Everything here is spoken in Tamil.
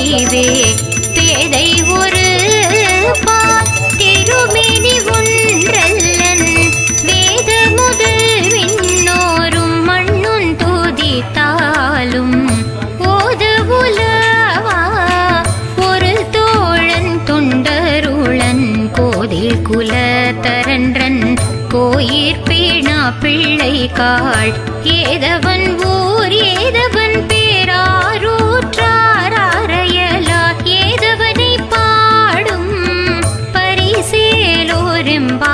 நினைவே பேதை ஒரு திருமேனி ஒன்றல்லன் வேத முதல் விண்ணோரும் மண்ணுன் துதித்தாலும் ஓத உலவா ஒரு தோழன் தொண்டருளன் கோதில் குலத்தரன்றன் கோயிற்பேணா பிள்ளை காள் ஏதவன் ஊர் ஏதவன் பேராரூற்றாரையலா ஏதவனை பாடும் பரிசேலோரெம்பா